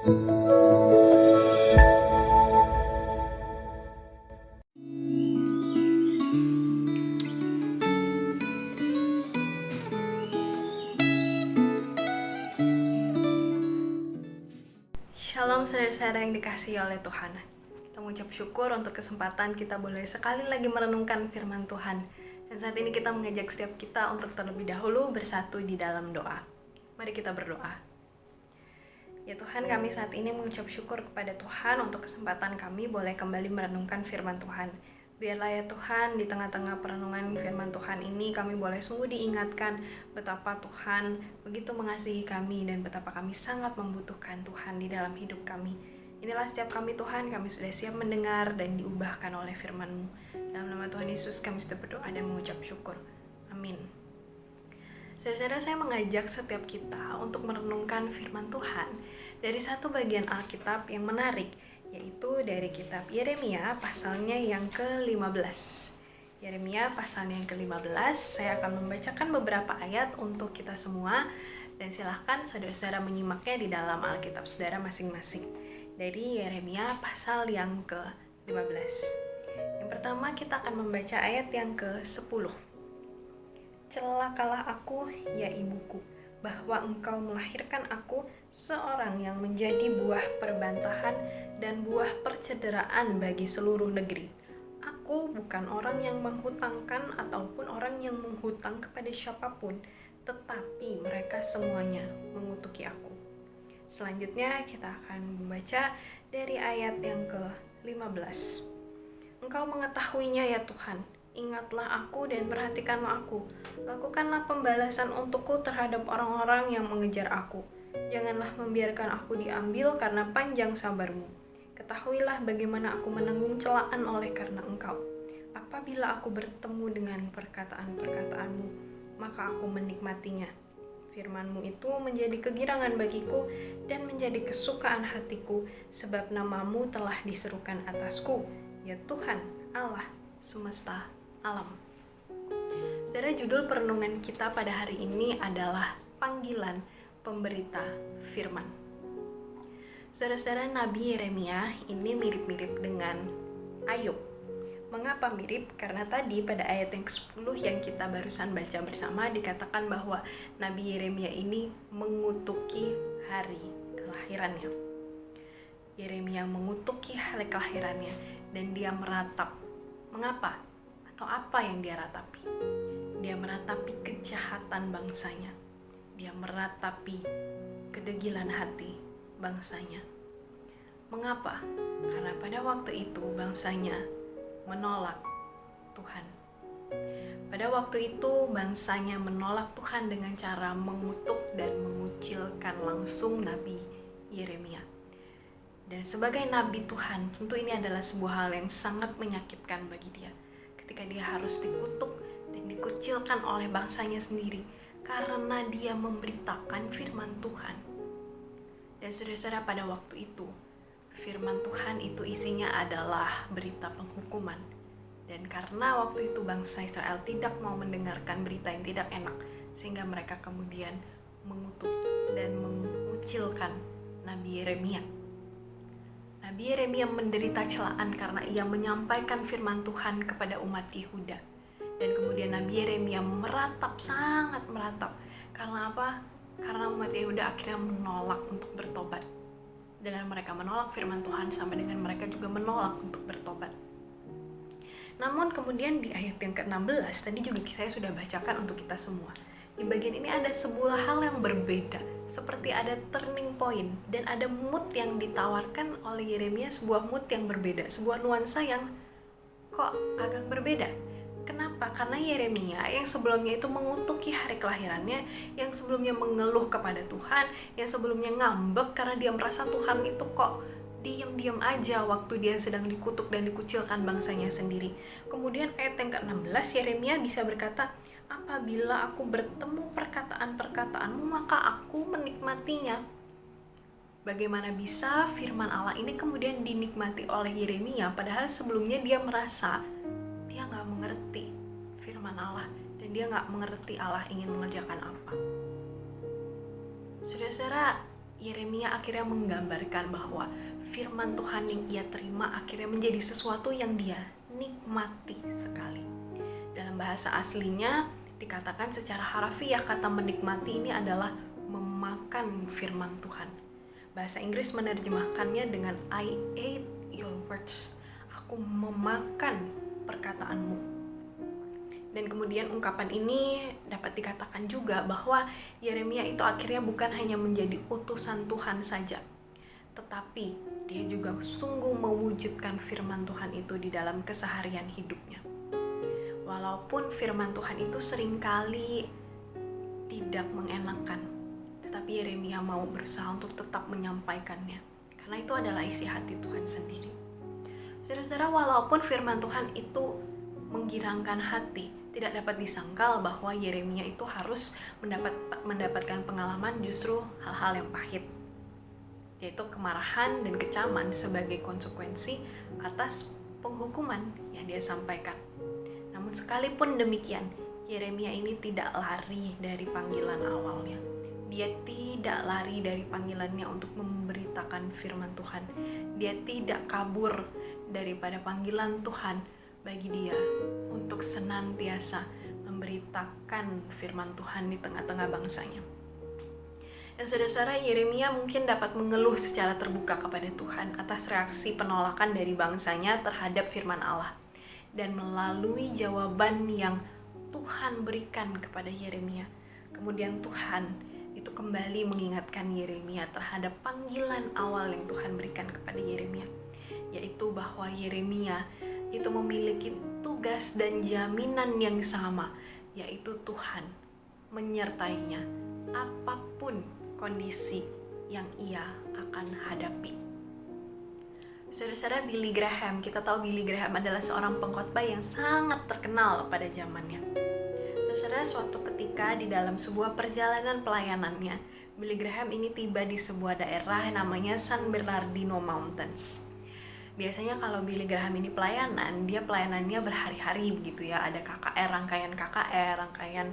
Shalom saudara-saudara yang dikasihi oleh Tuhan. Kita mengucap syukur untuk kesempatan kita boleh sekali lagi merenungkan firman Tuhan. Dan saat ini kita mengajak setiap kita untuk terlebih dahulu bersatu di dalam doa. Mari kita berdoa. Ya Tuhan, kami saat ini mengucap syukur kepada Tuhan untuk kesempatan kami boleh kembali merenungkan firman Tuhan. Biarlah ya Tuhan, di tengah-tengah perenungan firman Tuhan ini kami boleh sungguh diingatkan betapa Tuhan begitu mengasihi kami dan betapa kami sangat membutuhkan Tuhan di dalam hidup kami. Inilah setiap kami Tuhan, kami sudah siap mendengar dan diubahkan oleh firman-Mu. Dalam nama Tuhan Yesus kami sudah berdoa dan mengucap syukur. Amin. Saudara-saudara, saya mengajak setiap kita untuk merenungkan firman Tuhan dari satu bagian Alkitab yang menarik, yaitu dari kitab Yeremia pasalnya yang ke-15. Yeremia pasalnya yang ke-15, saya akan membacakan beberapa ayat untuk kita semua, dan silahkan saudara-saudara menyimaknya di dalam Alkitab saudara masing-masing. Dari Yeremia pasal yang ke-15. Yang pertama kita akan membaca ayat yang ke-10. Celakalah aku, ya ibuku, bahwa engkau melahirkan aku, seorang yang menjadi buah perbantahan dan buah percederaan bagi seluruh negeri. Aku bukan orang yang menghutangkan ataupun orang yang menghutang kepada siapapun, tetapi mereka semuanya mengutuki aku. Selanjutnya kita akan membaca dari ayat yang ke-15. Engkau mengetahuinya ya Tuhan, ingatlah aku dan perhatikanlah aku. Lakukanlah pembalasan untukku terhadap orang-orang yang mengejar aku. Janganlah membiarkan aku diambil karena panjang sabar-Mu. Ketahuilah bagaimana aku menanggung celaan oleh karena Engkau. Apabila aku bertemu dengan perkataan-perkataan-Mu, maka aku menikmatinya. Firman-Mu itu menjadi kegirangan bagiku dan menjadi kesukaan hatiku, sebab nama-Mu telah diserukan atasku, ya Tuhan Allah semesta alam. Saudara, judul perenungan kita pada hari ini adalah panggilan pemberita firman. Saudara-saudara, Nabi Yeremia ini mirip-mirip dengan Ayub. Mengapa mirip? Karena tadi pada ayat yang ke-10 yang kita barusan baca bersama dikatakan bahwa Nabi Yeremia ini mengutuki hari kelahirannya. Yeremia mengutuki hari kelahirannya dan dia meratap. Mengapa? Atau apa yang dia ratapi? Dia meratapi kejahatan bangsanya. Dia meratapi kedegilan hati bangsanya. Mengapa? Karena pada waktu itu bangsanya menolak Tuhan. Pada waktu itu bangsanya menolak Tuhan dengan cara mengutuk dan mengucilkan langsung Nabi Yeremia. Dan sebagai nabi Tuhan, tentu ini adalah sebuah hal yang sangat menyakitkan bagi dia. Ketika dia harus dikutuk dan dikucilkan oleh bangsanya sendiri karena dia memberitakan firman Tuhan. Dan saudara-saudara, pada waktu itu firman Tuhan itu isinya adalah berita penghukuman. Dan karena waktu itu bangsa Israel tidak mau mendengarkan berita yang tidak enak, sehingga mereka kemudian mengutuk dan mengucilkan Nabi Yeremia. Nabi Yeremia menderita celaan karena ia menyampaikan firman Tuhan kepada umat Yehuda. Dan kemudian Nabi Yeremia meratap, sangat meratap. Karena apa? Karena umat Yehuda akhirnya menolak untuk bertobat. Dengan mereka menolak firman Tuhan, sama dengan mereka juga menolak untuk bertobat. Namun kemudian di ayat yang ke-16, tadi juga saya sudah bacakan untuk kita semua. Di bagian ini ada sebuah hal yang berbeda, seperti ada turning point dan ada mood yang ditawarkan oleh Yeremia, sebuah mood yang berbeda, sebuah nuansa yang kok agak berbeda. Kenapa? Karena Yeremia yang sebelumnya itu mengutuki hari kelahirannya, yang sebelumnya mengeluh kepada Tuhan, yang sebelumnya ngambek karena dia merasa Tuhan itu kok diam-diam aja waktu dia sedang dikutuk dan dikucilkan bangsanya sendiri. Kemudian ayat yang ke-16 Yeremia bisa berkata, apabila aku bertemu perkataan-perkataanmu, maka aku menikmatinya. Bagaimana bisa firman Allah ini kemudian dinikmati oleh Yeremia, padahal sebelumnya dia merasa dia gak mengerti firman Allah, dan dia gak mengerti Allah ingin mengerjakan apa. Saudara-saudara, Yeremia akhirnya menggambarkan bahwa firman Tuhan yang ia terima akhirnya menjadi sesuatu yang dia nikmati sekali. Dalam bahasa aslinya dikatakan secara harfiah kata menikmati ini adalah memakan firman Tuhan. Bahasa Inggris menerjemahkannya dengan I ate your words. Aku memakan perkataanmu. Dan kemudian ungkapan ini dapat dikatakan juga bahwa Yeremia itu akhirnya bukan hanya menjadi utusan Tuhan saja, tetapi dia juga sungguh mewujudkan firman Tuhan itu di dalam keseharian hidupnya. Walaupun firman Tuhan itu seringkali tidak mengenakan, tetapi Yeremia mau berusaha untuk tetap menyampaikannya, karena itu adalah isi hati Tuhan sendiri. Saudara-saudara, walaupun firman Tuhan itu menggirangkan hati, tidak dapat disangkal bahwa Yeremia itu harus mendapatkan pengalaman justru hal-hal yang pahit, yaitu kemarahan dan kecaman sebagai konsekuensi atas penghukuman yang dia sampaikan. Namun sekalipun demikian, Yeremia ini tidak lari dari panggilan awalnya. Dia tidak lari dari panggilannya untuk memberitakan firman Tuhan. Dia tidak kabur daripada panggilan Tuhan bagi dia untuk senantiasa memberitakan firman Tuhan di tengah-tengah bangsanya. Dan saudara-saudara, Yeremia mungkin dapat mengeluh secara terbuka kepada Tuhan atas reaksi penolakan dari bangsanya terhadap firman Allah. Dan melalui jawaban yang Tuhan berikan kepada Yeremia, kemudian Tuhan itu kembali mengingatkan Yeremia terhadap panggilan awal yang Tuhan berikan kepada Yeremia, yaitu bahwa Yeremia itu memiliki tugas dan jaminan yang sama, yaitu Tuhan menyertainya apapun kondisi yang ia akan hadapi. Saudara-saudara, Billy Graham, kita tahu Billy Graham adalah seorang pengkhotbah yang sangat terkenal pada zamannya. Saudara, suatu ketika di dalam sebuah perjalanan pelayanannya, Billy Graham ini tiba di sebuah daerah namanya San Bernardino Mountains. Biasanya kalau Billy Graham ini pelayanan, dia pelayanannya berhari-hari begitu ya, ada KKR, rangkaian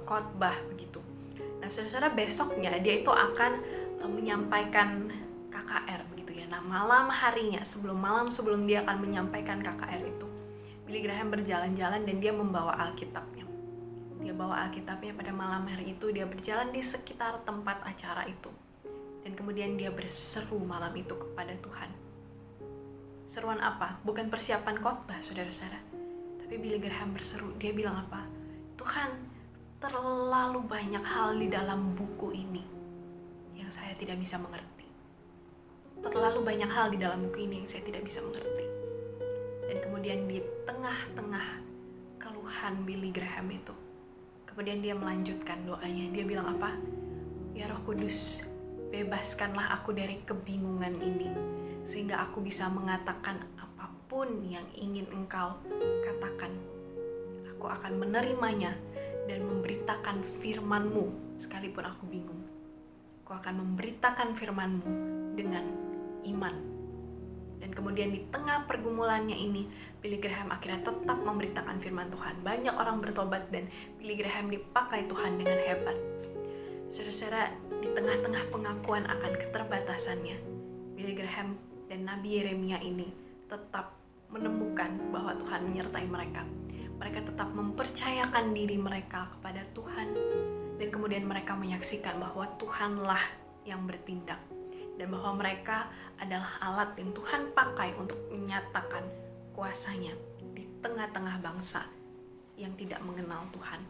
khotbah begitu. Nah, saudara-saudara, besoknya dia itu akan menyampaikan KKR begitu ya. Nah, malam sebelum dia akan menyampaikan KKR itu, Billy Graham berjalan-jalan dan dia membawa Alkitabnya. Dia bawa Alkitabnya pada malam hari itu, dia berjalan di sekitar tempat acara itu. Dan kemudian dia berseru malam itu kepada Tuhan. Seruan apa? Bukan persiapan khotbah, saudara-saudara. Tapi Billy Graham berseru, dia bilang apa? Tuhan, terlalu banyak hal di dalam buku ini yang saya tidak bisa mengerti. Terlalu banyak hal di dalam buku ini yang saya tidak bisa mengerti. Dan kemudian di tengah-tengah keluhan Billy Graham itu, kemudian dia melanjutkan doanya. Dia bilang apa? Ya Roh Kudus, bebaskanlah aku dari kebingungan ini, sehingga aku bisa mengatakan apapun yang ingin Engkau katakan. Aku akan menerimanya dan memberitakan firman-Mu sekalipun aku bingung. Aku akan memberitakan firman-Mu dengan iman. Dan kemudian di tengah pergumulannya ini, Billy Graham akhirnya tetap memberitakan firman Tuhan. Banyak orang bertobat dan Billy Graham dipakai Tuhan dengan hebat. Saudara-saudara, di tengah-tengah pengakuan akan keterbatasannya, Billy Graham dan Nabi Yeremia ini tetap menemukan bahwa Tuhan menyertai mereka. Mereka tetap mempercayakan diri mereka kepada Tuhan, dan kemudian mereka menyaksikan bahwa Tuhanlah yang bertindak, dan bahwa mereka adalah alat yang Tuhan pakai untuk menyatakan kuasanya di tengah-tengah bangsa yang tidak mengenal Tuhan.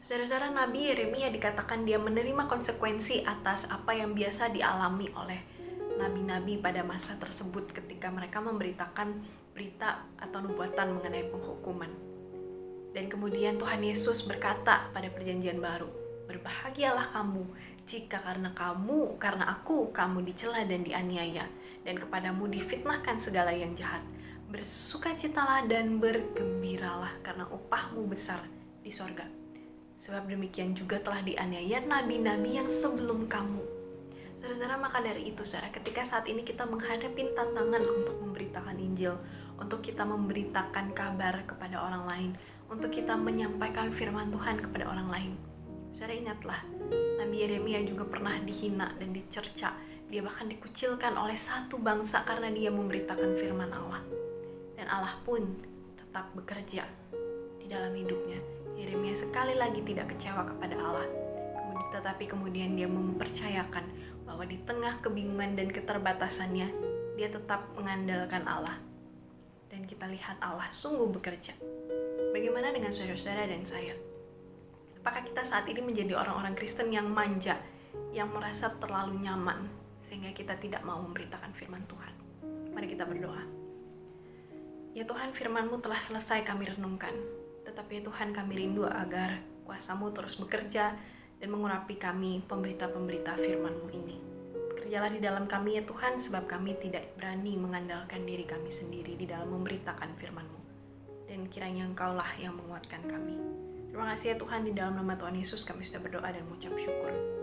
Saudara-saudara, Nabi Yeremia dikatakan dia menerima konsekuensi atas apa yang biasa dialami oleh nabi-nabi pada masa tersebut ketika mereka memberitakan berita atau nubuatan mengenai penghukuman. Dan kemudian Tuhan Yesus berkata pada perjanjian baru, "Berbahagialah kamu jika karena aku kamu dicela dan dianiaya, dan kepadamu difitnahkan segala yang jahat. Bersukacitalah dan bergembiralah karena upahmu besar di sorga. Sebab demikian juga telah dianiaya nabi-nabi yang sebelum kamu." Saudara-saudara, maka dari itu, saudara, ketika saat ini kita menghadapi tantangan untuk memberitakan Injil, untuk kita memberitakan kabar kepada orang lain, untuk kita menyampaikan firman Tuhan kepada orang lain, saudara, ingatlah Nabi Yeremia juga pernah dihina dan dicerca. Dia bahkan dikucilkan oleh satu bangsa karena dia memberitakan firman Allah. Dan Allah pun tetap bekerja di dalam hidupnya. Yeremia sekali lagi tidak kecewa kepada Allah. Tetapi kemudian dia mempercayakan bahwa di tengah kebingungan dan keterbatasannya, dia tetap mengandalkan Allah. Dan kita lihat Allah sungguh bekerja. Bagaimana dengan saudara-saudara dan saya? Apakah kita saat ini menjadi orang-orang Kristen yang manja, yang merasa terlalu nyaman, sehingga kita tidak mau memberitakan firman Tuhan? Mari kita berdoa. Ya Tuhan, firman-Mu telah selesai kami renungkan. Tetapi ya Tuhan, kami rindu agar kuasa-Mu terus bekerja dan mengurapi kami, pemberita-pemberita firman-Mu ini. Bekerjalah di dalam kami ya Tuhan, sebab kami tidak berani mengandalkan diri kami sendiri di dalam memberitakan firman-Mu. Dan kiranya Engkau-lah yang menguatkan kami. Terima kasih ya Tuhan, di dalam nama Tuhan Yesus kami sudah berdoa dan mengucap syukur.